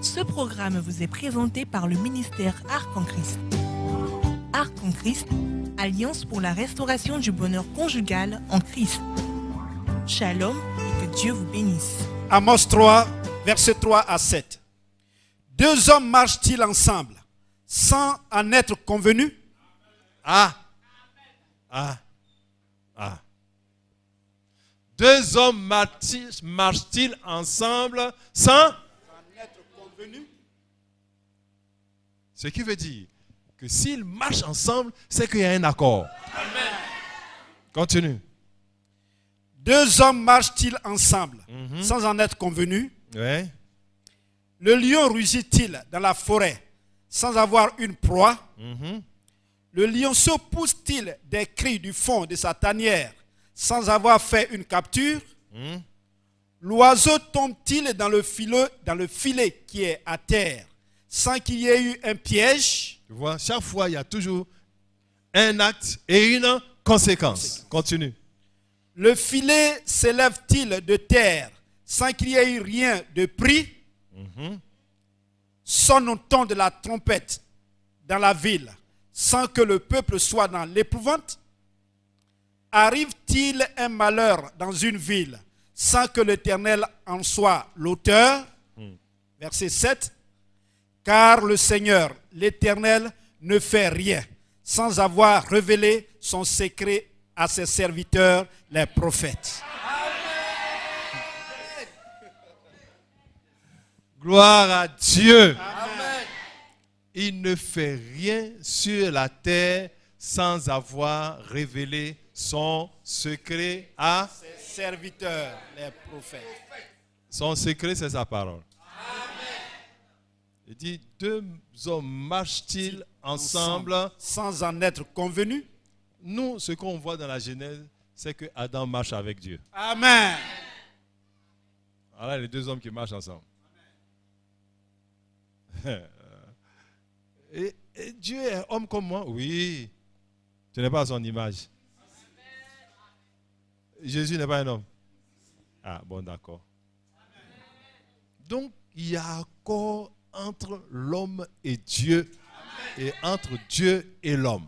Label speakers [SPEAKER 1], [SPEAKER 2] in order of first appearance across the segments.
[SPEAKER 1] Ce programme vous est présenté par le ministère Arc en Christ. Arc en Christ, alliance pour la restauration du bonheur conjugal en Christ. Shalom et que Dieu vous bénisse.
[SPEAKER 2] Amos 3, versets 3 à 7. Deux hommes marchent-ils ensemble sans en être convenus?
[SPEAKER 3] Deux hommes marchent-ils ensemble sans
[SPEAKER 2] En être convenus?
[SPEAKER 3] Ce qui veut dire que s'ils marchent ensemble, c'est qu'il y a un accord. Amen. Continue.
[SPEAKER 2] Deux hommes marchent-ils ensemble sans en être convenus?
[SPEAKER 3] Ouais.
[SPEAKER 2] Le lion rugit-il dans la forêt sans avoir une proie? Le lionceau pousse-t-il des cris du fond de sa tanière sans avoir fait une capture? L'oiseau tombe-t-il dans le filet qui est à terre sans qu'il y ait eu un piège?
[SPEAKER 3] Tu vois, chaque fois, il y a toujours un acte et une conséquence. Continue.
[SPEAKER 2] Le filet s'élève-t-il de terre sans qu'il y ait eu rien de pris? Sonne-t-on de la trompette dans la ville sans que le peuple soit dans l'épouvante? Arrive-t-il un malheur dans une ville sans que l'Éternel en soit l'auteur? Verset 7. Car le Seigneur, l'Éternel, ne fait rien sans avoir révélé son secret à ses serviteurs, les prophètes.
[SPEAKER 3] Gloire à Dieu.
[SPEAKER 2] Amen.
[SPEAKER 3] Il ne fait rien sur la terre sans avoir révélé son secret à
[SPEAKER 2] Ses serviteurs, les prophètes.
[SPEAKER 3] son secret, c'est sa parole. Il dit, deux hommes marchent-ils ensemble
[SPEAKER 2] Sans en être convenus?
[SPEAKER 3] Nous, ce qu'on voit dans la Genèse, c'est que Adam marche avec Dieu.
[SPEAKER 2] Amen.
[SPEAKER 3] Voilà les deux hommes qui marchent ensemble. Et Dieu est homme comme moi? Oui. Tu n'es pas à son image. Jésus n'est pas un homme. Ah, bon, d'accord. Donc, il y a accord entre l'homme et Dieu et entre Dieu et l'homme.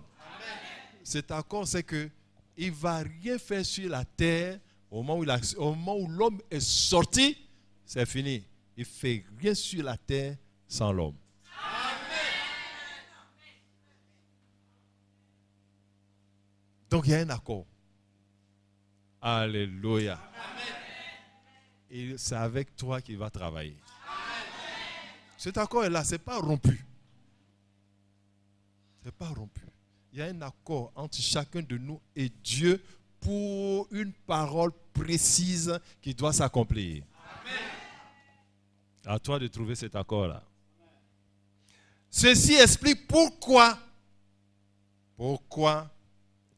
[SPEAKER 3] Cet accord, c'est que il ne va rien faire sur la terre au moment où l'homme est sorti, c'est fini. Il ne fait rien sur la terre sans l'homme. Donc il y a un accord. Alléluia. Et c'est avec toi qu'il va travailler. Cet accord est là, ce n'est pas rompu. Ce n'est pas rompu. Il y a un accord entre chacun de nous et Dieu pour une parole précise qui doit s'accomplir. À toi de trouver cet accord-là. Ceci explique pourquoi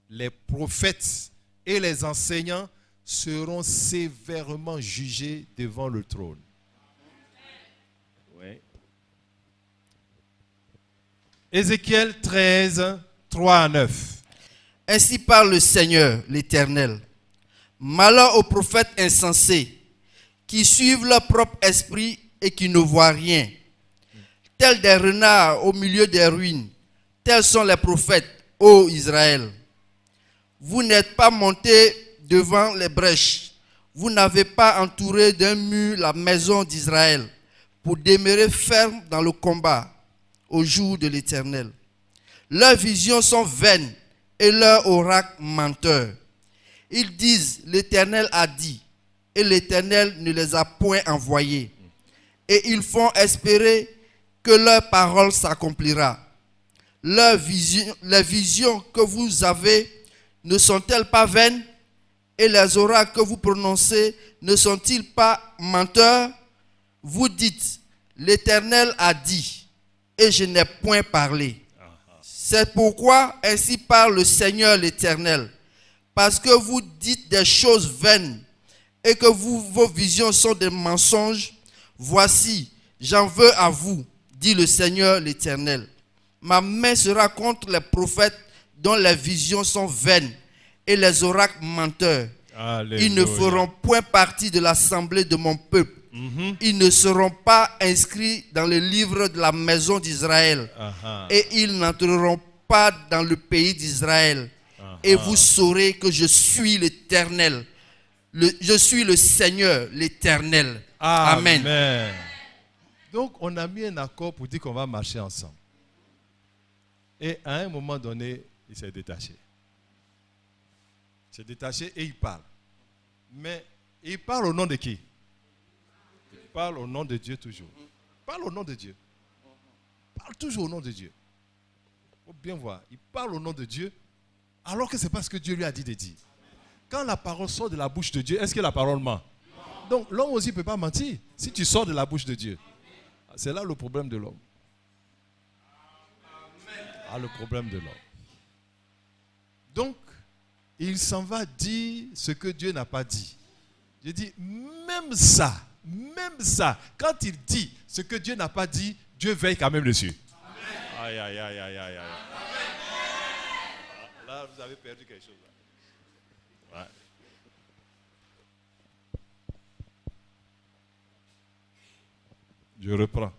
[SPEAKER 3] les prophètes et les enseignants seront sévèrement jugés devant le trône. Oui. Ézéchiel 13, 3 à 9.
[SPEAKER 4] Ainsi parle le Seigneur, l'Éternel. Malheur aux prophètes insensés, qui suivent leur propre esprit et qui ne voient rien. Tels des renards au milieu des ruines, tels sont les prophètes, ô Israël. Vous n'êtes pas montés devant les brèches, vous n'avez pas entouré d'un mur la maison d'Israël, pour demeurer ferme dans le combat au jour de l'Éternel. Leurs visions sont vaines et leurs oracles menteurs. Ils disent, l'Éternel a dit, et l'Éternel ne les a point envoyés. Et ils font espérer que leur parole s'accomplira. Les visions que vous avez ne sont-elles pas vaines? Et les oracles que vous prononcez ne sont-ils pas menteurs? Vous dites, l'Éternel a dit, et je n'ai point parlé. C'est pourquoi ainsi parle le Seigneur l'Éternel. Parce que vous dites des choses vaines et que vos visions sont des mensonges, voici, j'en veux à vous, dit le Seigneur l'Éternel. Ma main sera contre les prophètes dont les visions sont vaines et les oracles menteurs.
[SPEAKER 3] Alléluia.
[SPEAKER 4] Ils ne feront point partie de l'assemblée de mon peuple, ils ne seront pas inscrits dans le livre de la maison d'Israël. Et ils n'entreront pas dans le pays d'Israël. Et vous saurez que je suis l'Éternel. Je suis le Seigneur, l'Éternel. Amen.
[SPEAKER 3] Donc, on a mis un accord pour dire qu'on va marcher ensemble. Et à un moment donné, il s'est détaché. Il s'est détaché et il parle. Mais il parle au nom de qui? Il parle au nom de Dieu toujours. Il parle au nom de Dieu. Il parle toujours au nom de Dieu. Il faut bien voir. Il parle au nom de Dieu alors que ce n'est pas ce que Dieu lui a dit de dire. Quand la parole sort de la bouche de Dieu, est-ce que la parole ment? Donc l'homme aussi ne peut pas mentir si tu sors de la bouche de Dieu. C'est là le problème de l'homme. Le problème de l'homme. Donc, il s'en va dire ce que Dieu n'a pas dit. Je dis, même ça, quand il dit ce que Dieu n'a pas dit, Dieu veille quand même dessus. Amen. Aïe. Là, vous avez perdu quelque chose. Ouais. Je reprends.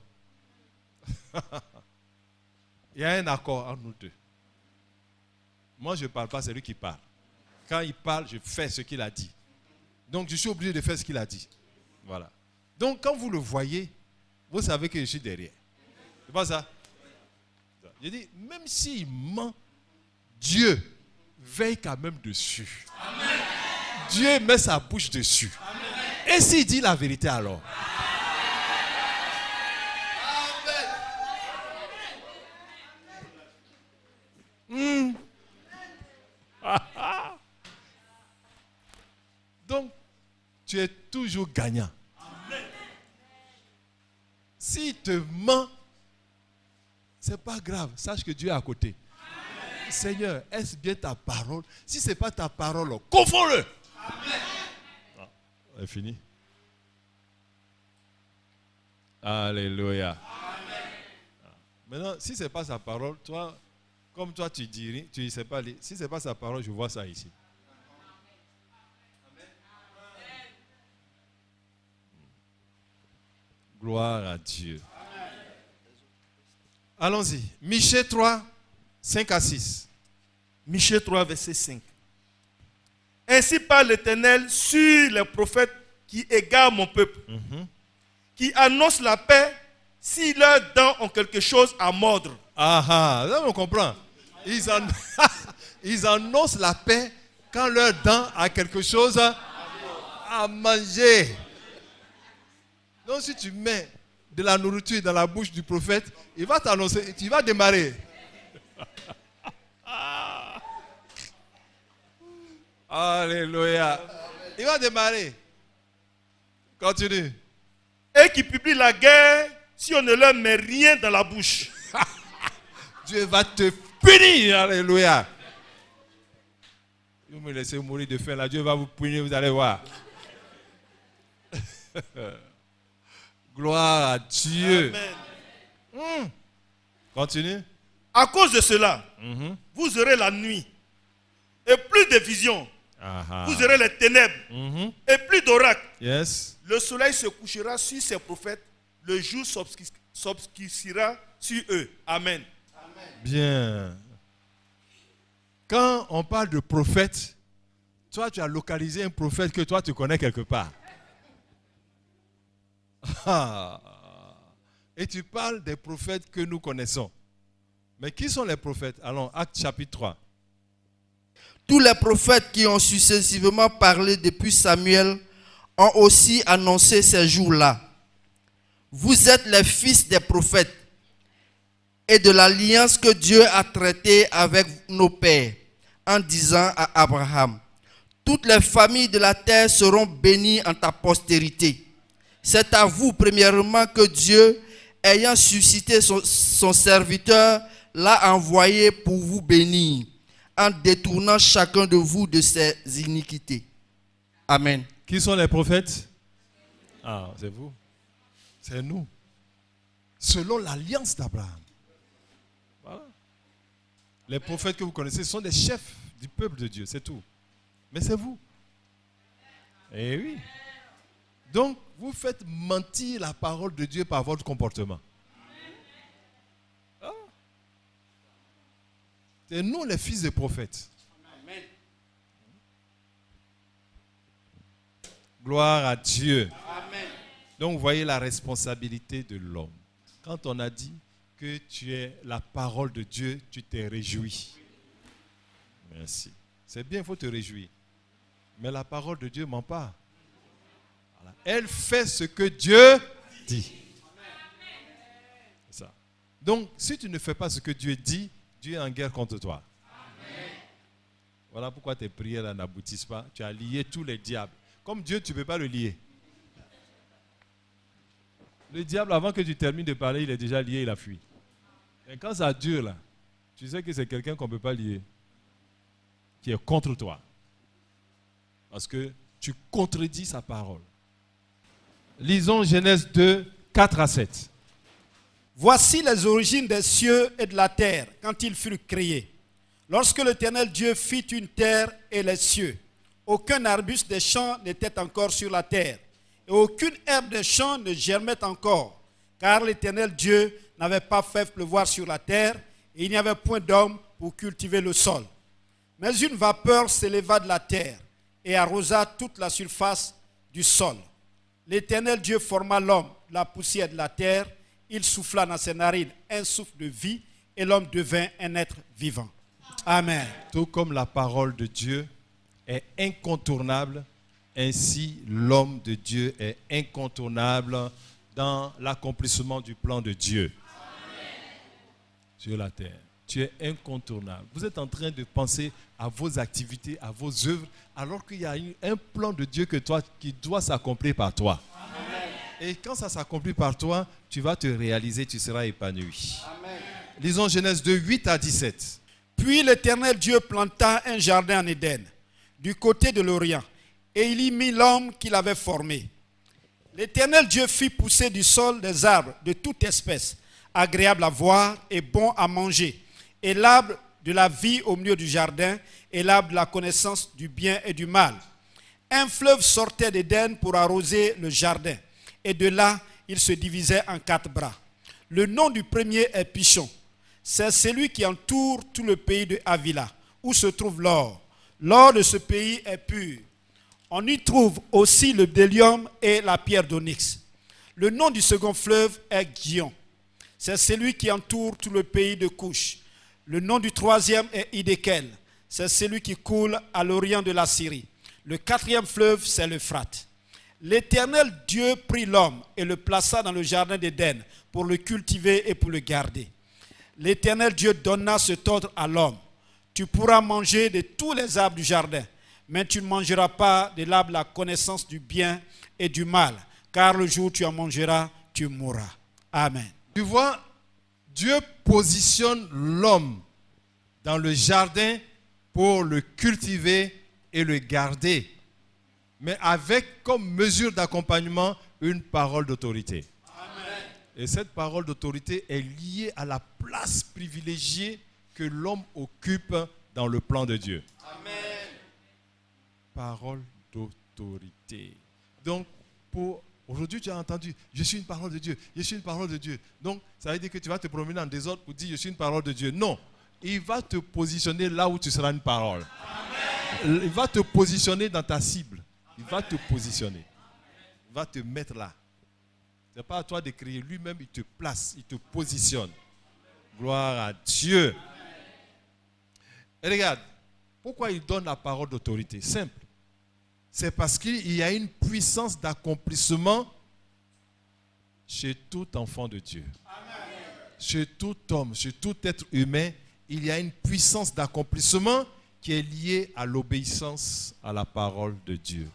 [SPEAKER 3] Il y a un accord entre nous deux. Moi, je ne parle pas, c'est lui qui parle. Quand il parle, je fais ce qu'il a dit. Donc, je suis obligé de faire ce qu'il a dit. Voilà. Donc, quand vous le voyez, vous savez que je suis derrière. C'est pas ça? Je dis, même s'il ment, Dieu veille quand même dessus. Amen. Dieu met sa bouche dessus. Amen. Et s'il dit la vérité alors? Donc, tu es toujours gagnant. S'il te ment, c'est pas grave. Sache que Dieu est à côté. Amen. Seigneur, est-ce bien ta parole? Si ce n'est pas ta parole, confonds-le. C'est fini. Alléluia. Amen. Maintenant, si ce n'est pas sa parole, toi, comme toi tu dis, tu ne sais pas lire. Si ce n'est pas sa parole, je vois ça ici. Gloire à Dieu. Allons-y. Michée 3, 5 à 6.
[SPEAKER 5] Michée 3, verset 5. Ainsi parle l'Éternel sur les prophètes qui égarent mon peuple, qui annoncent la paix si leurs dents ont quelque chose à mordre.
[SPEAKER 3] Là on comprend. Ils annoncent la paix quand leurs dents ont quelque chose à manger. Donc si tu mets de la nourriture dans la bouche du prophète, il va t'annoncer, tu vas démarrer. Alléluia. Il va démarrer. Continue.
[SPEAKER 5] Et qui publie la guerre si on ne leur met rien dans la bouche.
[SPEAKER 3] Dieu va te punir. Alléluia. Vous me laissez mourir de faim là. Dieu va vous punir, vous allez voir. Gloire à Dieu.
[SPEAKER 5] Amen.
[SPEAKER 3] Continue.
[SPEAKER 5] À cause de cela, vous aurez la nuit et plus de visions. Vous aurez les ténèbres et plus d'oracles.
[SPEAKER 3] Yes.
[SPEAKER 5] Le soleil se couchera sur ses prophètes, le jour s'obscurcira sur eux. Amen.
[SPEAKER 3] Bien. Quand on parle de prophète, toi tu as localisé un prophète que toi tu connais quelque part. Et tu parles des prophètes que nous connaissons. Mais qui sont les prophètes? Allons, Actes chapitre 3.
[SPEAKER 4] Tous les prophètes qui ont successivement parlé depuis Samuel ont aussi annoncé ces jours-là. Vous êtes les fils des prophètes et de l'alliance que Dieu a traitée avec nos pères en disant à Abraham, toutes les familles de la terre seront bénies en ta postérité. C'est à vous, premièrement, que Dieu, ayant suscité son serviteur, l'a envoyé pour vous bénir, en détournant chacun de vous de ses iniquités. Amen.
[SPEAKER 3] Qui sont les prophètes? C'est vous. C'est nous. Selon l'alliance d'Abraham. Voilà. Les prophètes que vous connaissez sont des chefs du peuple de Dieu, c'est tout. Mais c'est vous. Eh oui. Donc, vous faites mentir la parole de Dieu par votre comportement. Ah. C'est nous les fils des prophètes.
[SPEAKER 2] Amen.
[SPEAKER 3] Gloire à Dieu.
[SPEAKER 2] Amen.
[SPEAKER 3] Donc, vous voyez la responsabilité de l'homme. Quand on a dit que tu es la parole de Dieu, tu t'es réjoui. Merci. C'est bien, il faut te réjouir. Mais la parole de Dieu ment pas. Voilà. Elle fait ce que Dieu dit. C'est ça. Donc, si tu ne fais pas ce que Dieu dit, Dieu est en guerre contre toi. Amen. Voilà pourquoi tes prières n'aboutissent pas. Tu as lié tous les diables. Comme Dieu, tu ne peux pas le lier. Le diable, avant que tu termines de parler, il est déjà lié, il a fui. Et quand ça dure, là, tu sais que c'est quelqu'un qu'on ne peut pas lier, qui est contre toi. Parce que tu contredis sa parole. Lisons Genèse 2, 4 à 7.
[SPEAKER 2] Voici les origines des cieux et de la terre quand ils furent créés. Lorsque l'Éternel Dieu fit une terre et les cieux, aucun arbuste des champs n'était encore sur la terre, et aucune herbe des champs ne germait encore, car l'Éternel Dieu n'avait pas fait pleuvoir sur la terre, et il n'y avait point d'homme pour cultiver le sol. Mais une vapeur s'éleva de la terre et arrosa toute la surface du sol. L'Éternel Dieu forma l'homme de la poussière de la terre, il souffla dans ses narines un souffle de vie, et l'homme devint un être vivant. Amen.
[SPEAKER 3] Tout comme la parole de Dieu est incontournable, ainsi l'homme de Dieu est incontournable dans l'accomplissement du plan de Dieu. Amen. Sur la terre. Tu es incontournable. Vous êtes en train de penser à vos activités, à vos œuvres, alors qu'il y a un plan de Dieu qui doit s'accomplir par toi. Amen. Et quand ça s'accomplit par toi, tu vas te réaliser, tu seras épanoui. Amen. Lisons Genèse 2, 8 à 17.
[SPEAKER 2] Puis l'Éternel Dieu planta un jardin en Éden, du côté de l'Orient, et il y mit l'homme qu'il avait formé. L'Éternel Dieu fit pousser du sol des arbres de toute espèce, agréables à voir et bons à manger, et l'arbre de la vie au milieu du jardin, et l'arbre de la connaissance du bien et du mal. Un fleuve sortait d'Éden pour arroser le jardin, et de là, il se divisait en 4 bras. Le nom du premier est Pichon. C'est celui qui entoure tout le pays de Havila, où se trouve l'or. L'or de ce pays est pur. On y trouve aussi le bdellium et la pierre d'onyx. Le nom du second fleuve est Gihon. C'est celui qui entoure tout le pays de Couche. Le nom du troisième est Hiddekel. C'est celui qui coule à l'orient de la Syrie. Le 4e fleuve, c'est l'Euphrate. L'Éternel Dieu prit l'homme et le plaça dans le jardin d'Éden pour le cultiver et pour le garder. L'Éternel Dieu donna cet ordre à l'homme. Tu pourras manger de tous les arbres du jardin, mais tu ne mangeras pas de l'arbre de la connaissance du bien et du mal, car le jour où tu en mangeras, tu mourras. Amen.
[SPEAKER 3] Tu vois, Dieu positionne l'homme dans le jardin pour le cultiver et le garder, mais avec comme mesure d'accompagnement une parole d'autorité. Et cette parole d'autorité est liée à la place privilégiée que l'homme occupe dans le plan de Dieu. Amen. Parole d'autorité. Donc, aujourd'hui, tu as entendu, je suis une parole de Dieu, je suis une parole de Dieu. Donc, ça veut dire que tu vas te promener en désordre pour dire, je suis une parole de Dieu. Non, il va te positionner là où tu seras une parole. Amen. Il va te positionner dans ta cible. Il va te positionner. Il va te mettre là. Ce n'est pas à toi de crier. Lui-même, il te place, il te positionne. Gloire à Dieu. Et regarde, pourquoi il donne la parole d'autorité? Simple. C'est parce qu'il y a une puissance d'accomplissement chez tout enfant de Dieu. Amen. Chez tout homme, chez tout être humain, il y a une puissance d'accomplissement qui est liée à l'obéissance à la parole de Dieu.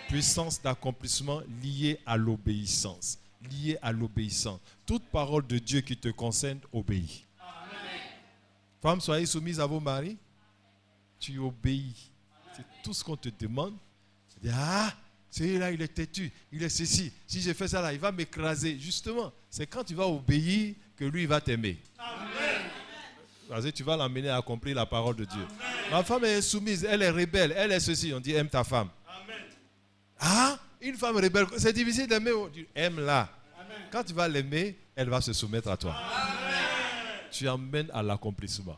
[SPEAKER 3] Puissance d'accomplissement liée à l'obéissance. Liée à l'obéissance. Toute parole de Dieu qui te concerne, obéis. Amen. Femmes, soyez soumises à vos maris. Tu obéis. C'est tout ce qu'on te demande. Tu dis, ah, celui-là, il est têtu. Il est ceci. Si je fais ça là, il va m'écraser. Justement, c'est quand tu vas obéir que lui, il va t'aimer. Amen. Parce que tu vas l'amener à accomplir la parole de Dieu. Amen. Ma femme est soumise, elle est rebelle, elle est ceci. On dit, aime ta femme. Ah, Une femme rebelle, c'est difficile d'aimer. Aime-la. Quand tu vas l'aimer, elle va se soumettre à toi. Amen. Tu emmènes à l'accomplissement.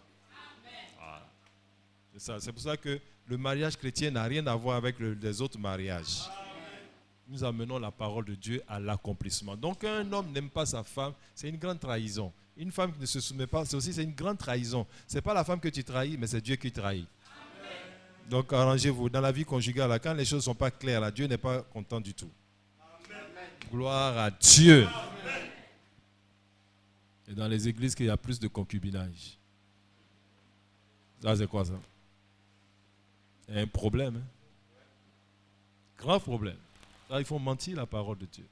[SPEAKER 3] Voilà. C'est pour ça que le mariage chrétien n'a rien à voir avec les autres mariages. Nous amenons la parole de Dieu à l'accomplissement. Donc un homme n'aime pas sa femme, c'est une grande trahison. Une femme qui ne se soumet pas, c'est une grande trahison. Ce n'est pas la femme que tu trahis, mais c'est Dieu qui trahit. Amen. Donc arrangez-vous. Dans la vie conjugale, quand les choses ne sont pas claires, là, Dieu n'est pas content du tout. Amen. Gloire à Dieu. Amen. Et dans les églises qu'il y a plus de concubinage. Ça, c'est quoi ça? Il y a un problème. Hein? Grand problème. Là, il faut mentir la parole de Dieu.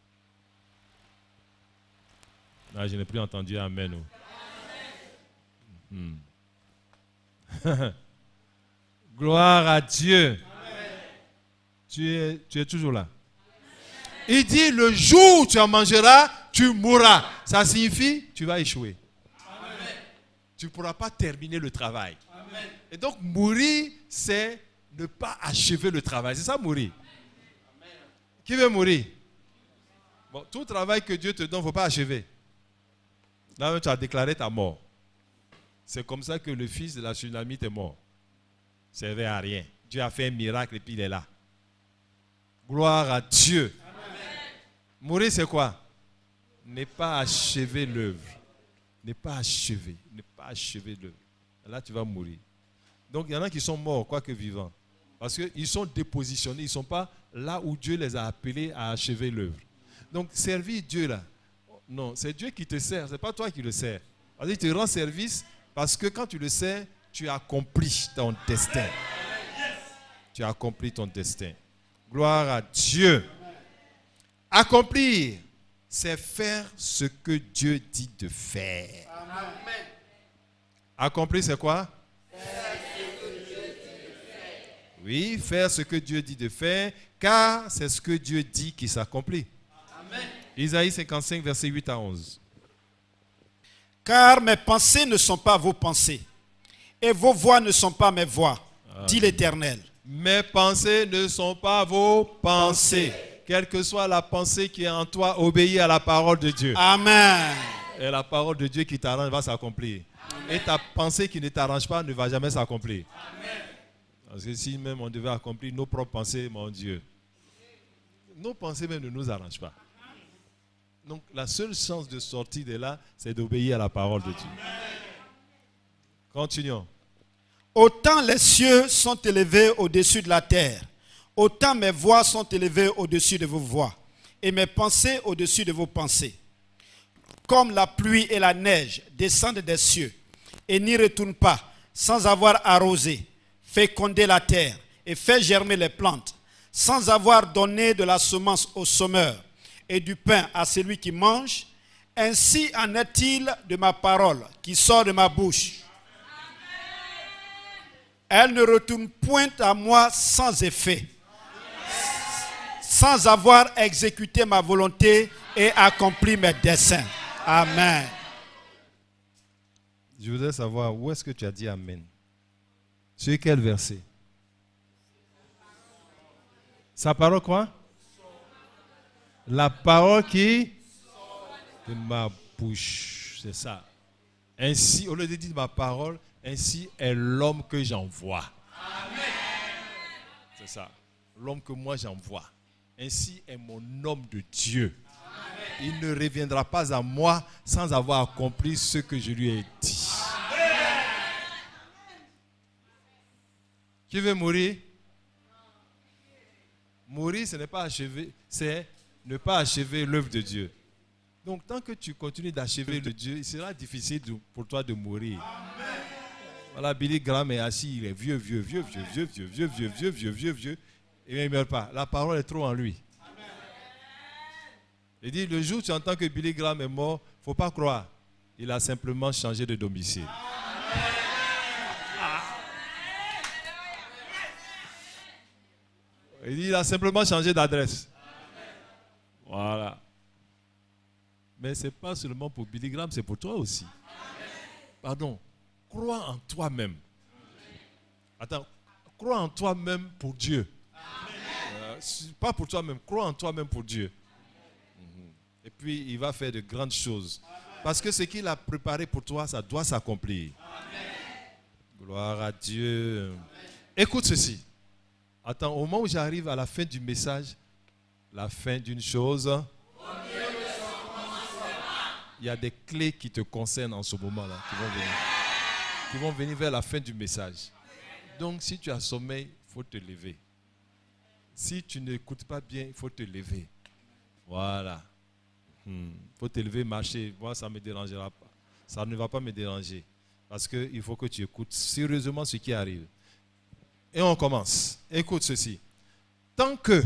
[SPEAKER 3] Là, je n'ai plus entendu Amen. Gloire à Dieu. Tu es toujours là. Il dit, le jour où tu en mangeras, tu mourras. Ça signifie, tu vas échouer. Amen. Tu ne pourras pas terminer le travail. Amen. Et donc, mourir, c'est ne pas achever le travail. C'est ça, mourir. Amen. Qui veut mourir? Bon, tout travail que Dieu te donne, il ne faut pas achever. Là, tu as déclaré ta mort. C'est comme ça que le fils de la Tsunamite est mort. Ça ne servait à rien. Dieu a fait un miracle et puis il est là. Gloire à Dieu. Mourir, c'est quoi? Ne pas achever l'œuvre. Ne pas achever. Ne pas achever l'œuvre. Là, tu vas mourir. Donc, il y en a qui sont morts, quoique vivants. Parce qu'ils sont dépositionnés. Ils ne sont pas là où Dieu les a appelés à achever l'œuvre. Donc, servir Dieu, là. Non, c'est Dieu qui te sert. Ce n'est pas toi qui le sers. Il te rend service parce que quand tu le sers, tu accomplis ton destin. Tu accomplis ton destin. Gloire à Dieu. Accomplir, c'est faire ce que Dieu dit de faire. Amen. Accomplir, c'est quoi? Faire ce que Dieu dit de faire. Oui, faire ce que Dieu dit de faire, car c'est ce que Dieu dit qui s'accomplit. Amen. Isaïe 55, versets 8 à 11.
[SPEAKER 2] Car mes pensées ne sont pas vos pensées, et vos voix ne sont pas mes voix, dit l'Éternel.
[SPEAKER 3] Mes pensées ne sont pas vos pensées. Quelle que soit la pensée qui est en toi, obéis à la parole de Dieu.
[SPEAKER 2] Amen.
[SPEAKER 3] Et la parole de Dieu qui t'arrange va s'accomplir. Et ta pensée qui ne t'arrange pas ne va jamais s'accomplir. Parce que si même on devait accomplir nos propres pensées, mon Dieu, nos pensées même ne nous arrangent pas. Donc la seule chance de sortir de là, c'est d'obéir à la parole de Dieu. Continuons.
[SPEAKER 2] Autant les cieux sont élevés au-dessus de la terre, autant mes voix sont élevées au-dessus de vos voix, et mes pensées au-dessus de vos pensées. Comme la pluie et la neige descendent des cieux, et n'y retournent pas, sans avoir arrosé, fécondé la terre, et fait germer les plantes, sans avoir donné de la semence au semeur, et du pain à celui qui mange, ainsi en est-il de ma parole qui sort de ma bouche. Elle ne retourne point à moi sans effet, sans avoir exécuté ma volonté et accompli mes desseins. Amen.
[SPEAKER 3] Je voudrais savoir où est-ce que tu as dit Amen. Sur quel verset? Sa parole quoi? La parole qui de ma bouche. C'est ça. Ainsi, au lieu de dire ma parole, ainsi est l'homme que j'envoie. Amen. C'est ça. L'homme que moi j'envoie. Ainsi est mon homme de Dieu. Amen. Il ne reviendra pas à moi sans avoir accompli ce que je lui ai dit. Amen. Qui veut mourir? Mourir, ce n'est pas achever, c'est ne pas achever l'œuvre de Dieu. Donc, tant que tu continues d'achever l'œuvre de Dieu, il sera difficile pour toi de mourir. Amen. Voilà, Billy Graham est assis, il est vieux, et il ne meurt pas. La parole est trop en lui. Amen. Il dit, le jour où tu entends que Billy Graham est mort, il ne faut pas croire. Il a simplement changé de domicile. Amen. Il dit, il a simplement changé d'adresse. Voilà. Mais ce n'est pas seulement pour Billy Graham, c'est pour toi aussi. Pardon. Crois en toi-même. Attends. Crois en toi-même pour Dieu. Pas pour toi-même, crois en toi-même pour Dieu. Et puis, il va faire de grandes choses. Parce que ce qu'il a préparé pour toi, ça doit s'accomplir. Gloire à Dieu. Écoute ceci. Attends, au moment où j'arrive à la fin du message, la fin d'une chose, il y a des clés qui te concernent en ce moment-là, qui vont venir vers la fin du message. Donc, si tu as sommeil, il faut te lever. Si tu n'écoutes pas bien, il faut te lever. Voilà. Il faut te lever, marcher. Moi, ça ne me dérangera pas. Ça ne va pas me déranger. Parce qu'il faut que tu écoutes sérieusement ce qui arrive. Et on commence. Écoute ceci. Tant que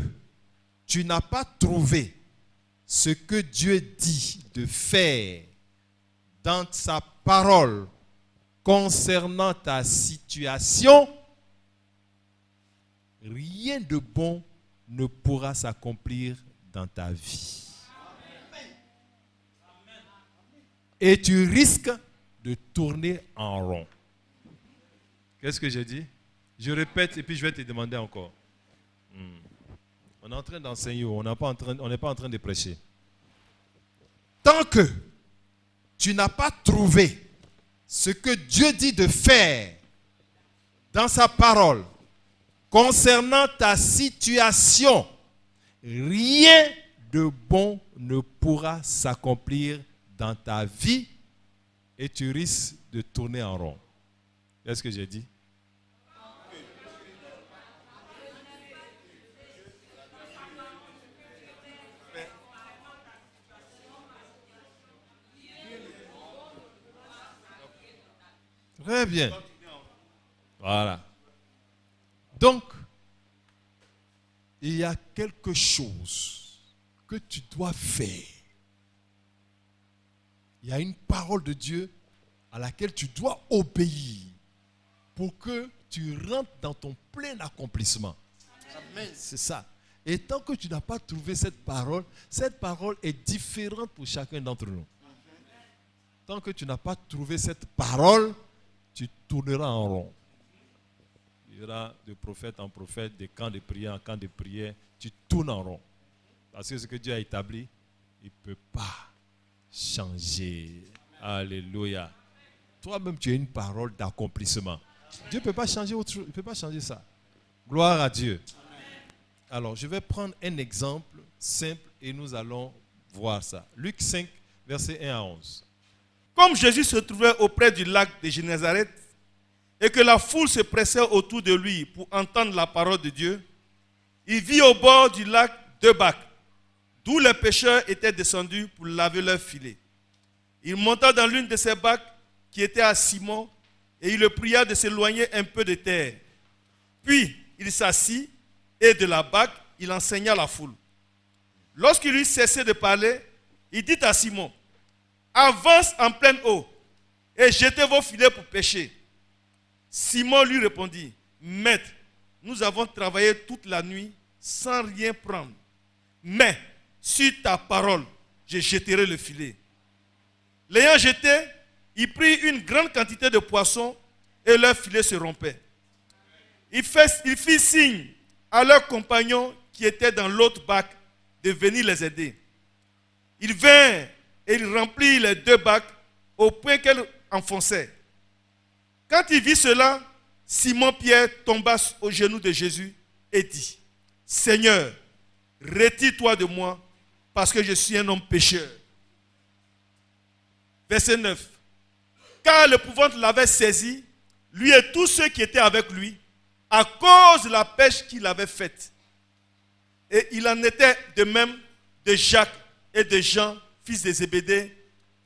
[SPEAKER 3] tu n'as pas trouvé ce que Dieu dit de faire dans sa parole concernant ta situation, rien de bon ne pourra s'accomplir dans ta vie. Et tu risques de tourner en rond. Qu'est-ce que j'ai dit? Je répète et puis je vais te demander encore. On est en train d'enseigner, on n'est pas en train de prêcher. Tant que tu n'as pas trouvé ce que Dieu dit de faire dans sa parole concernant ta situation, rien de bon ne pourra s'accomplir dans ta vie et tu risques de tourner en rond. Qu'est-ce que j'ai dit? Très bien. Voilà. Donc, il y a quelque chose que tu dois faire. Il y a une parole de Dieu à laquelle tu dois obéir pour que tu rentres dans ton plein accomplissement. Amen. C'est ça. Et tant que tu n'as pas trouvé cette parole est différente pour chacun d'entre nous. Tant que tu n'as pas trouvé cette parole, tu tourneras en rond. Il y aura de prophète en prophète, de camp de prière en camp de prière, tu tournes en rond. Parce que ce que Dieu a établi, il ne peut pas changer. Alléluia. Toi-même, tu as une parole d'accomplissement. Dieu ne peut pas changer autre chose, il ne peut pas changer ça. Gloire à Dieu. Alors, je vais prendre un exemple simple et nous allons voir ça. Luc 5, versets 1 à 11.
[SPEAKER 5] Comme Jésus se trouvait auprès du lac de Génézareth et que la foule se pressait autour de lui pour entendre la parole de Dieu, il vit au bord du lac 2 bacs, d'où les pêcheurs étaient descendus pour laver leurs filets. Il monta dans l'une de ces bacs qui était à Simon et il le pria de s'éloigner un peu de terre. Puis il s'assit et de la bac, il enseigna la foule. Lorsqu'il eut cessé de parler, il dit à Simon: avance en pleine eau et jetez vos filets pour pêcher. Simon lui répondit: Maître, nous avons travaillé toute la nuit sans rien prendre. Mais sur ta parole, je jetterai le filet. L'ayant jeté, il prit une grande quantité de poissons et leur filet se rompait. Il fit signe à leurs compagnons qui étaient dans l'autre bac de venir les aider. Ils vinrent et il remplit les 2 bacs au point qu'elle enfonçait. Quand il vit cela, Simon-Pierre tomba aux genoux de Jésus et dit: Seigneur, retire-toi de moi, parce que je suis un homme pécheur. Verset 9. Car l'épouvante l'avait saisi, lui et tous ceux qui étaient avec lui, à cause de la pêche qu'il avait faite. Et il en était de même de Jacques et de Jean, fils de Zébédée,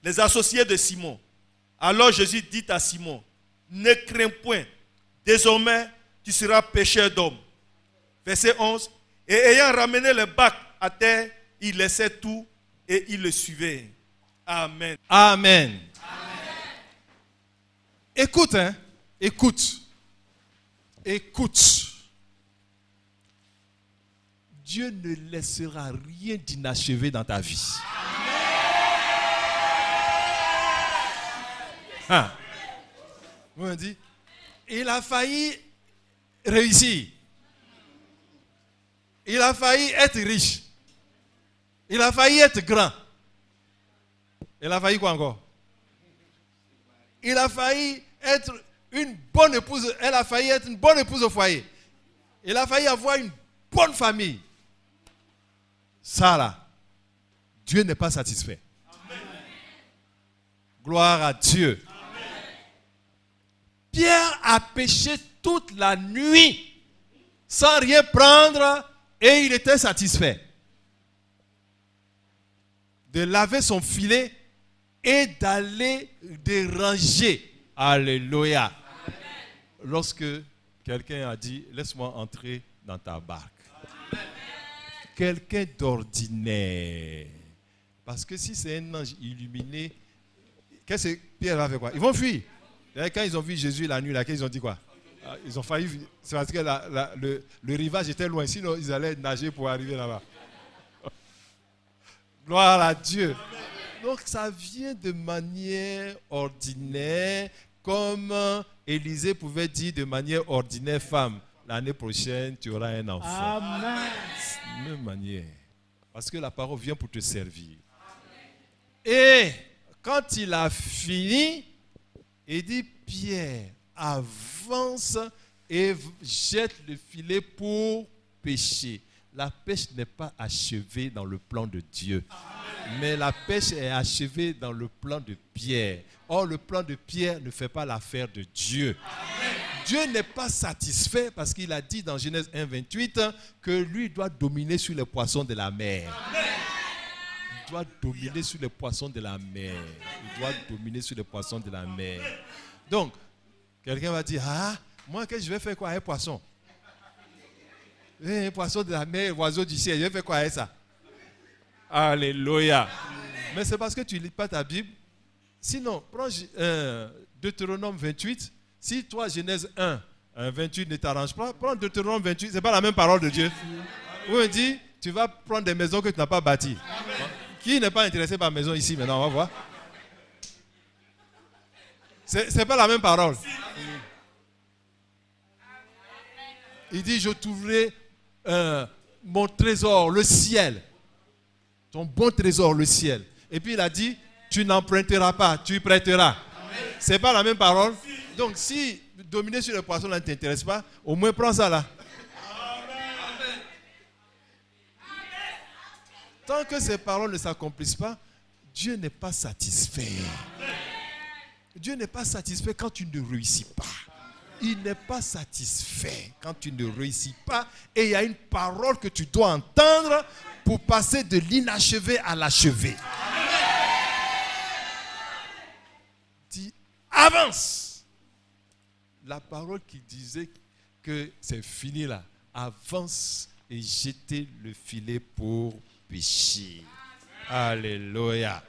[SPEAKER 5] les associés de Simon. Alors Jésus dit à Simon: ne crains point, désormais tu seras pêcheur d'hommes. Verset 11. Et ayant ramené le bac à terre, il laissait tout et il le suivait. Amen.
[SPEAKER 3] Amen. Écoute, écoute. Dieu ne laissera rien d'inachevé dans ta vie. On dit, il a failli réussir. Il a failli être riche. Il a failli être grand. Il a failli quoi encore? Il a failli être une bonne épouse. Elle a failli être une bonne épouse au foyer. Il a failli avoir une bonne famille. Ça là, Dieu n'est pas satisfait. Amen. Gloire à Dieu. Amen. Pierre a péché toute la nuit sans rien prendre et il était satisfait de laver son filet et d'aller déranger. Alléluia. Amen. Lorsque quelqu'un a dit, laisse-moi entrer dans ta barque. Amen. Quelqu'un d'ordinaire. Parce que si c'est un ange illuminé, qu'est-ce que Pierre va faire quoi? Ils vont fuir. Quand ils ont vu Jésus la nuit, là, ils ont dit quoi? Ils ont failli. C'est parce que le rivage était loin. Sinon, ils allaient nager pour arriver là-bas. Gloire à Dieu. Donc, ça vient de manière ordinaire, comme Élisée pouvait dire de manière ordinaire, femme, l'année prochaine, tu auras un enfant. Amen. Même manière. Parce que la parole vient pour te servir. Et quand il a fini, il dit, Pierre, avance et jette le filet pour pêcher. La pêche n'est pas achevée dans le plan de Dieu. Amen. Mais la pêche est achevée dans le plan de Pierre. Or, le plan de Pierre ne fait pas l'affaire de Dieu. Amen. Dieu n'est pas satisfait parce qu'il a dit dans Genèse 1, 28 que lui doit dominer sur les poissons de la mer. Amen. Il doit dominer sur les poissons de la mer. Il doit dominer sur les poissons de la mer. Donc, quelqu'un va dire, ah, moi, qu'est-ce que je vais faire quoi avec un poisson? Un poisson de la mer, oiseau du ciel, je vais faire quoi avec ça? Alléluia. Mais c'est parce que tu ne lis pas ta Bible. Sinon, prends Deutéronome 28. Si toi, Genèse 1, 28 ne t'arrange pas, prends Deutéronome 28. Ce n'est pas la même parole de Dieu. Où on dit, tu vas prendre des maisons que tu n'as pas bâties. Qui n'est pas intéressé par maison ici maintenant? On va voir. Ce n'est pas la même parole. Il dit, je trouverai mon trésor, le ciel. Ton bon trésor, le ciel. Et puis il a dit, tu n'emprunteras pas, tu prêteras. Ce n'est pas la même parole. Donc si dominer sur les poissons là ne t'intéresse pas, au moins prends ça là. Amen. Tant que ces paroles ne s'accomplissent pas, Dieu n'est pas satisfait. Dieu n'est pas satisfait quand tu ne réussis pas. Il n'est pas satisfait quand tu ne réussis pas. Et il y a une parole que tu dois entendre pour passer de l'inachevé à l'achevé. Dis, avance. La parole qui disait que c'est fini là, avance et jetez le filet pour pêcher. Alléluia.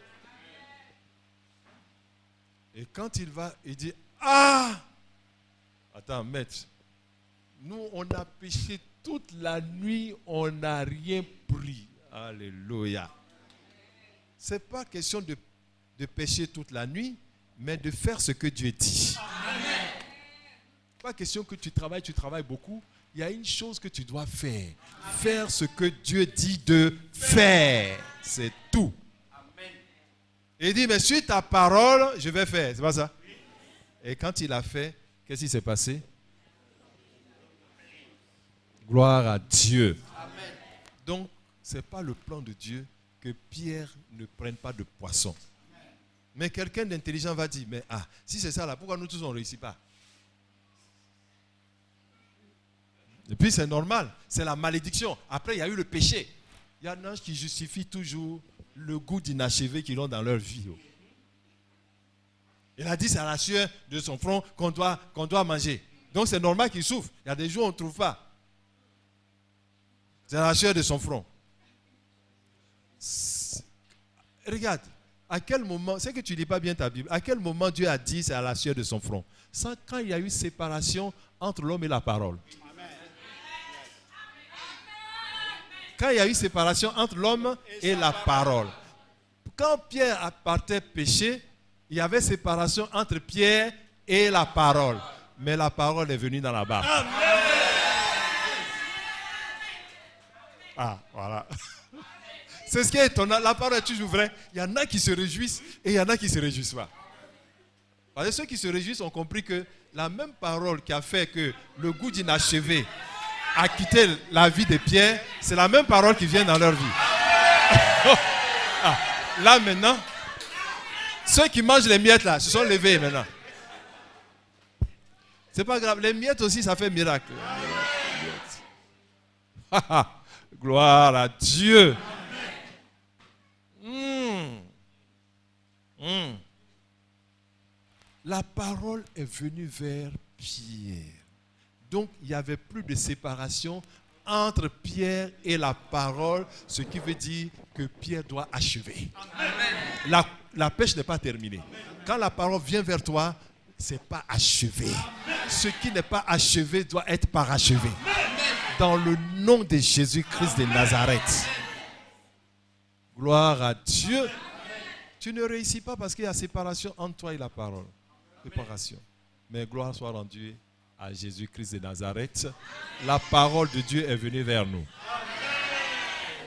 [SPEAKER 3] Et quand il va, il dit, ah! Attends, maître, nous on a pêché toute la nuit, on n'a rien pris. Alléluia. Ce n'est pas question de pêcher toute la nuit, mais de faire ce que Dieu dit. Amen. Pas question que tu travailles beaucoup. Il y a une chose que tu dois faire. Amen. Faire ce que Dieu dit de faire. C'est tout. Amen. Et il dit, mais sur ta parole, je vais faire. C'est pas ça? Oui. Et quand il a fait, qu'est-ce qui s'est passé? Gloire à Dieu. Amen. Donc, ce n'est pas le plan de Dieu que Pierre ne prenne pas de poisson. Mais quelqu'un d'intelligent va dire, mais si c'est ça là, pourquoi nous tous on ne réussit pas? Et puis c'est normal, c'est la malédiction. Après, il y a eu le péché. Il y a un ange qui justifie toujours le goût d'inachevé qu'ils ont dans leur vie. Il a dit, c'est à la sueur de son front qu'on doit manger. Donc c'est normal qu'il souffre. Il y a des jours où on ne trouve pas. C'est à la sueur de son front. Regarde, à quel moment, c'est que tu ne lis pas bien ta Bible, à quel moment Dieu a dit c'est à la sueur de son front? C'est quand il y a eu séparation entre l'homme et la parole. Quand il y a eu séparation entre l'homme et la parole. Quand Pierre partait pécher, il y avait séparation entre Pierre et la parole. Mais la parole est venue dans la barque. Ah, voilà. C'est ce qui est étonnant. La parole est toujours vraie. Il y en a qui se réjouissent et il y en a qui ne se réjouissent pas. Parce que ceux qui se réjouissent ont compris que la même parole qui a fait que le goût d'inachevé a quitté la vie de Pierre, c'est la même parole qui vient dans leur vie. Ah, là maintenant, ceux qui mangent les miettes là, se sont levés maintenant. C'est pas grave, les miettes aussi ça fait miracle. Gloire à Dieu. La parole est venue vers Pierre. Donc, il n'y avait plus de séparation entre Pierre et la parole, ce qui veut dire que Pierre doit achever. La pêche n'est pas terminée. Quand la parole vient vers toi, ce n'est pas achevé. Ce qui n'est pas achevé doit être parachevé. Dans le nom de Jésus-Christ de Nazareth. Gloire à Dieu. Tu ne réussis pas parce qu'il y a séparation entre toi et la parole. Séparation. Mais gloire soit rendue à Jésus-Christ de Nazareth. La parole de Dieu est venue vers nous.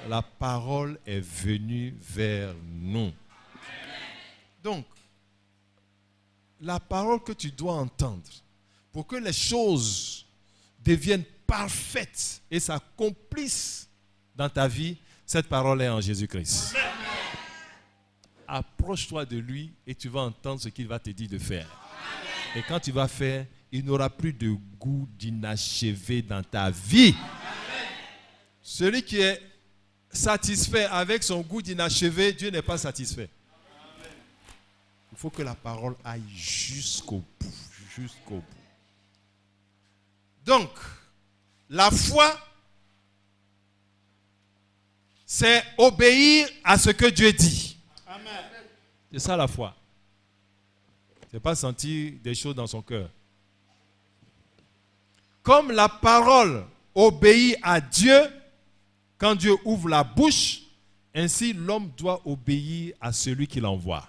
[SPEAKER 3] La parole est venue vers nous. Donc, la parole que tu dois entendre pour que les choses deviennent parfaites et s'accomplissent dans ta vie, cette parole est en Jésus-Christ. Approche-toi de lui et tu vas entendre ce qu'il va te dire de faire. Et quand tu vas faire, il n'aura plus de goût d'inachevé dans ta vie. Celui qui est satisfait avec son goût d'inachevé, Dieu n'est pas satisfait. Il faut que la parole aille jusqu'au bout. Jusqu'au bout. Donc, la foi, c'est obéir à ce que Dieu dit. C'est ça la foi. C'est pas sentir des choses dans son cœur. Comme la parole obéit à Dieu, quand Dieu ouvre la bouche, ainsi l'homme doit obéir à celui qui l'envoie.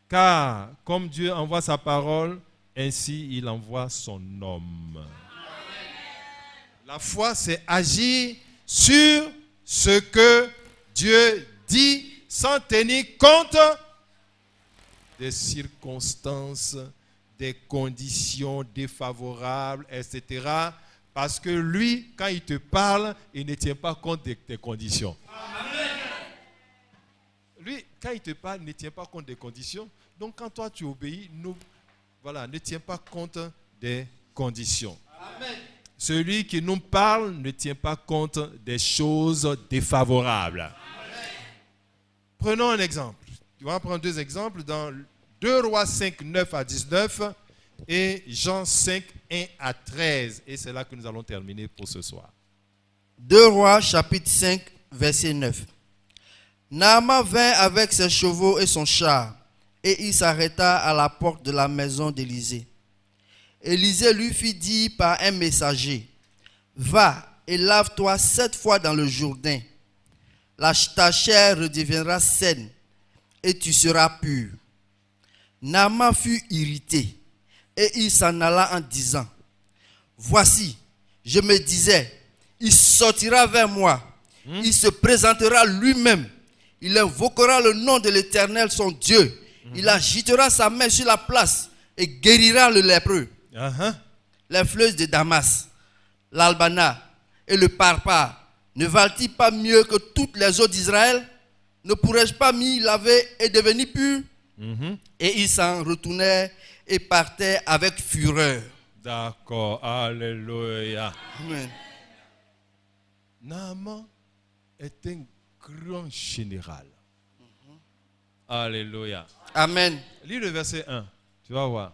[SPEAKER 3] Car comme Dieu envoie sa parole, ainsi il envoie son homme. La foi, c'est agir sur ce que Dieu dit sans tenir compte des circonstances, des conditions défavorables, etc. Parce que lui, quand il te parle, il ne tient pas compte de tes conditions. Lui, quand il te parle, il ne tient pas compte des conditions. Donc quand toi tu obéis, ne tiens pas compte des conditions. Amen. Celui qui nous parle ne tient pas compte des choses défavorables. Amen. Prenons un exemple. Tu vas prendre deux exemples dans 2 Rois 5, 9 à 19 et Jean 5, 1 à 13. Et c'est là que nous allons terminer pour ce soir.
[SPEAKER 4] 2 Rois chapitre 5, verset 9. Naaman vint avec ses chevaux et son char, et il s'arrêta à la porte de la maison d'Élisée. Élisée lui fit dire par un messager, « Va et lave-toi 7 fois dans le Jourdain. Ta chair redeviendra saine, et tu seras pur. » Naaman fut irrité, et il s'en alla en disant, « Voici, je me disais, il sortira vers moi, il se présentera lui-même, il invoquera le nom de l'Éternel son Dieu, il agitera sa main sur la place et guérira le lépreux. Les fleuves de Damas, l'Albana et le Parpar ne valent-ils pas mieux que toutes les eaux d'Israël? Ne pourrais-je pas m'y laver et devenir pur? Et ils s'en retournaient et partaient avec fureur.
[SPEAKER 3] D'accord, alléluia.
[SPEAKER 4] Amen.
[SPEAKER 3] Naaman est un grand général. Alléluia.
[SPEAKER 4] Amen.
[SPEAKER 3] Lis le verset 1, tu vas voir.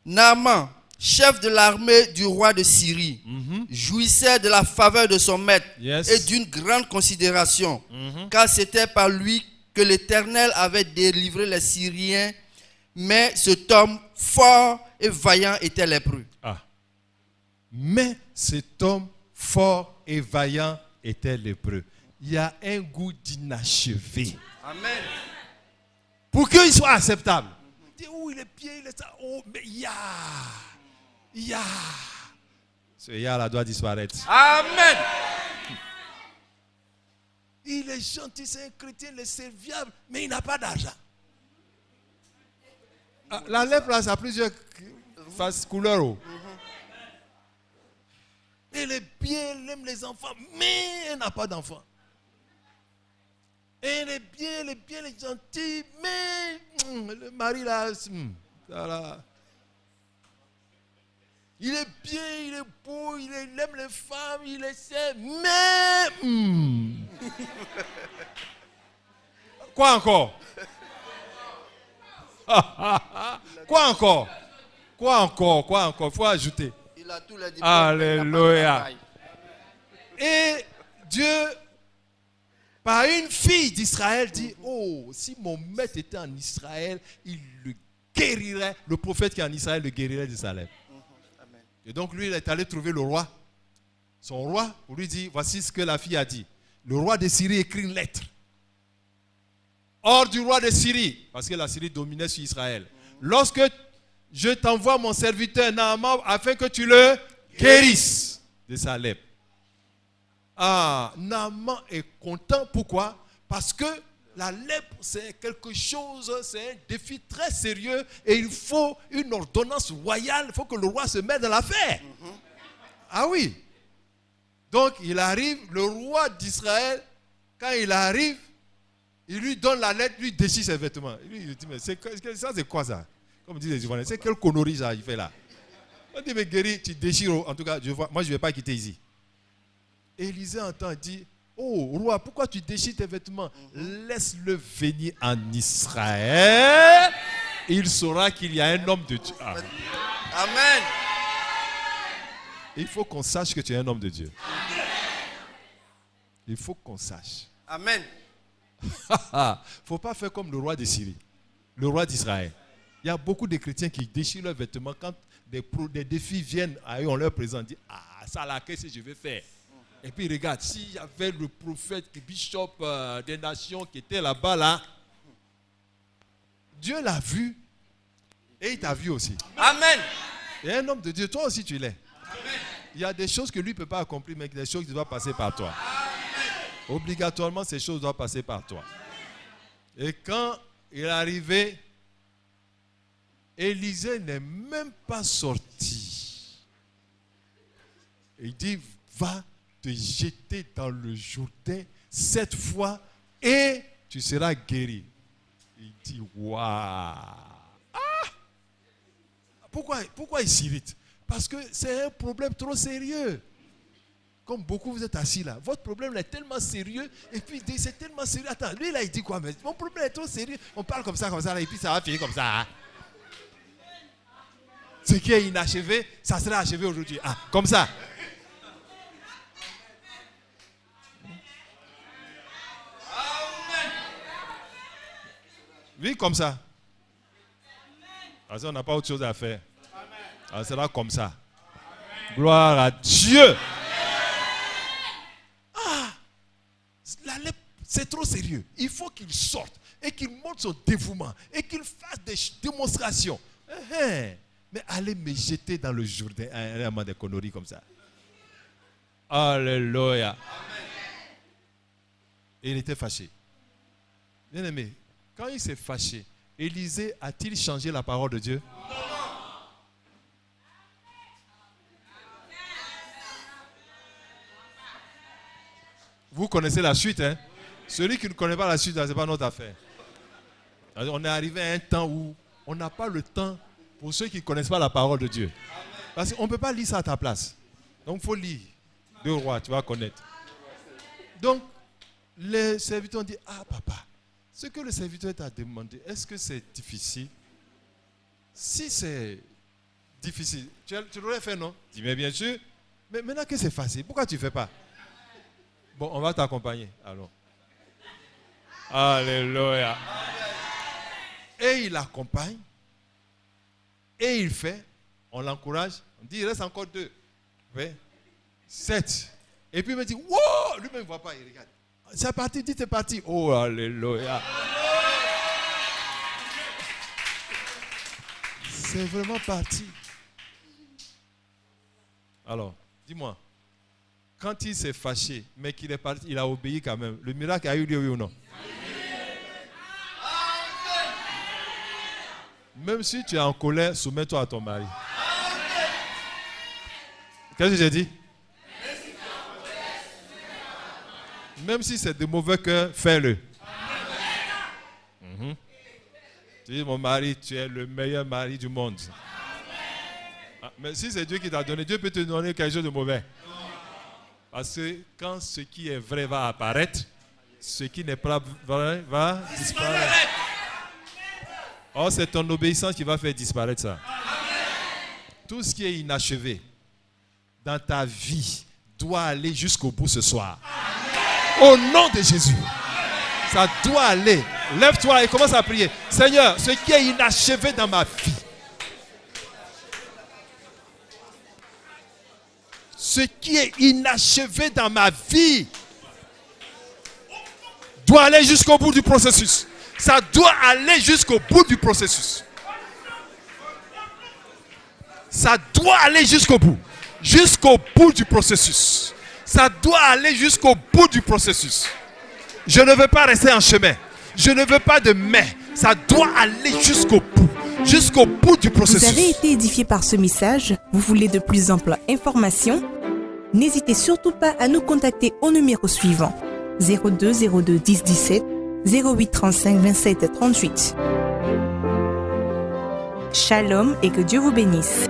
[SPEAKER 4] Naaman, chef de l'armée du roi de Syrie, jouissait de la faveur de son maître et d'une grande considération, car c'était par lui que l'Éternel avait délivré les Syriens, mais cet homme fort et vaillant était lépreux.
[SPEAKER 3] Mais cet homme fort et vaillant était lépreux. Il y a un goût d'inachevé.
[SPEAKER 4] Amen.
[SPEAKER 3] Pour qu'il soit acceptable. Où il est pied, il est ça. Oh, mais il y a. Ce ya-là doit disparaître.
[SPEAKER 4] Amen.
[SPEAKER 3] Il est gentil, c'est un chrétien, il est serviable, mais il n'a pas d'argent. Ah, la lèpre, là, ça a plusieurs faces, couleurs. Oh. Elle est bien, elle aime les enfants, mais elle n'a pas d'enfants. Elle est bien, elle est gentille, mais le mari, là, voilà. Il est bien, il est beau, il aime les femmes, il essaie, mais... Quoi encore? Quoi encore? Quoi encore? Quoi encore? Il faut ajouter.
[SPEAKER 4] Il a tous les diplômes.
[SPEAKER 3] Alléluia. Et Dieu, par une fille d'Israël, dit, oh, si mon maître était en Israël, il le guérirait. Le prophète qui est en Israël le guérirait de sa lèpre. Et donc lui, il est allé trouver le roi. Son roi, pour lui dire, voici ce que la fille a dit. Le roi de Syrie écrit une lettre. Hors du roi de Syrie, parce que la Syrie dominait sur Israël. Lorsque je t'envoie mon serviteur Naaman afin que tu le guérisses de sa lèpre. Ah, Naaman est content. Pourquoi? Parce que la lèpre, c'est quelque chose, c'est un défi très sérieux et il faut une ordonnance royale. Il faut que le roi se mette dans l'affaire. Ah oui. Donc, il arrive, le roi d'Israël, quand il arrive, il lui donne la lettre, lui déchire ses vêtements. Il dit, mais ça, c'est quoi ça? Comme disent les Ivoiriens, c'est quelle connerie ça, il fait là? On dit, mais guéri, tu déchires, en tout cas, moi je ne vais pas quitter ici. Élisée entend, dit, oh roi, pourquoi tu déchires tes vêtements? Laisse-le venir en Israël. Il saura qu'il y a un homme de Dieu. Amen.
[SPEAKER 4] Amen.
[SPEAKER 3] Il faut qu'on sache que tu es un homme de Dieu. Il faut qu'on sache.
[SPEAKER 4] Amen.
[SPEAKER 3] Il ne faut pas faire comme le roi de Syrie, le roi d'Israël. Il y a beaucoup de chrétiens qui déchirent leurs vêtements quand des défis viennent à eux, on leur présente, dit, ah, ça là, qu'est-ce que je vais faire? Et puis regarde, s'il y avait le prophète, le bishop des nations qui était là-bas, là, Dieu l'a vu et il t'a vu aussi.
[SPEAKER 4] Amen.
[SPEAKER 3] Et un homme de Dieu, toi aussi tu l'es. Il y a des choses que lui ne peut pas accomplir, mais des choses qui doivent passer par toi. Obligatoirement, ces choses doivent passer par toi. Et quand il est arrivé, Élisée n'est même pas sorti. Il dit, va te jeter dans le Jourdain 7 fois et tu seras guéri. Il dit, waouh! Ah! Pourquoi il s'irrite? Parce que c'est un problème trop sérieux. Comme beaucoup vous êtes assis là, votre problème est tellement sérieux, et puis c'est tellement sérieux. Attends, lui là il dit quoi? Mais mon problème est trop sérieux. On parle comme ça, là, et puis ça va finir comme ça. Hein? Ce qui est inachevé, ça sera achevé aujourd'hui. Ah, comme ça. Oui, comme ça. Parce qu'on n'a pas autre chose à faire. Ça sera comme ça. Gloire à Dieu. La lèpre, c'est trop sérieux. Il faut qu'il sorte et qu'il montre son dévouement et qu'il fasse des démonstrations. Mais allez me jeter dans le Jourdain, des conneries comme ça. Alléluia. Et il était fâché. Bien aimé, quand il s'est fâché, Élisée a-t-il changé la parole de Dieu? Non. Vous connaissez la suite, hein? Celui qui ne connaît pas la suite, ce n'est pas notre affaire. On est arrivé à un temps où on n'a pas le temps pour ceux qui ne connaissent pas la parole de Dieu. Parce qu'on ne peut pas lire ça à ta place. Donc il faut lire 2 Rois, tu vas connaître. Donc, les serviteurs ont dit, ah papa, ce que le serviteur t'a demandé, est-ce que c'est difficile? Si c'est difficile, tu l'aurais fait, non? Dis, mais bien sûr. Mais maintenant que c'est facile, pourquoi tu ne fais pas? Bon, on va t'accompagner. Alors. Alléluia. Et il accompagne. Et il fait. On l'encourage. On dit, il reste encore 2. 7. Et puis il me dit, wow! Lui-même ne voit pas, il regarde. C'est parti, dit c'est parti. Oh, alléluia. C'est vraiment parti. Alors, Dis-moi, quand il s'est fâché, mais qu'il est parti, il a obéi quand même. Le miracle a eu lieu, oui ou non? Même si tu es en colère, soumets-toi à ton mari. Qu'est-ce que j'ai dit? Même si c'est de mauvais cœur, fais-le. Tu dis, mon mari, tu es le meilleur mari du monde. Ah, mais si c'est Dieu qui t'a donné, Dieu peut te donner quelque chose de mauvais. Parce que quand ce qui est vrai va apparaître, ce qui n'est pas vrai va disparaître. Oh, c'est ton obéissance qui va faire disparaître ça. Tout ce qui est inachevé dans ta vie doit aller jusqu'au bout ce soir. Au nom de Jésus. Ça doit aller. Lève-toi et commence à prier. Seigneur, ce qui est inachevé dans ma vie, ce qui est inachevé dans ma vie doit aller jusqu'au bout du processus. Ça doit aller jusqu'au bout du processus. Ça doit aller jusqu'au bout. Jusqu'au bout du processus. Ça doit aller jusqu'au bout du processus. Je ne veux pas rester en chemin. Je ne veux pas de mais. Ça doit aller jusqu'au bout. Jusqu'au bout du processus.
[SPEAKER 6] Vous avez été édifié par ce message. Vous voulez de plus amples informations? N'hésitez surtout pas à nous contacter au numéro suivant 02 02 10 17 08 35 27 38. Shalom et que Dieu vous bénisse.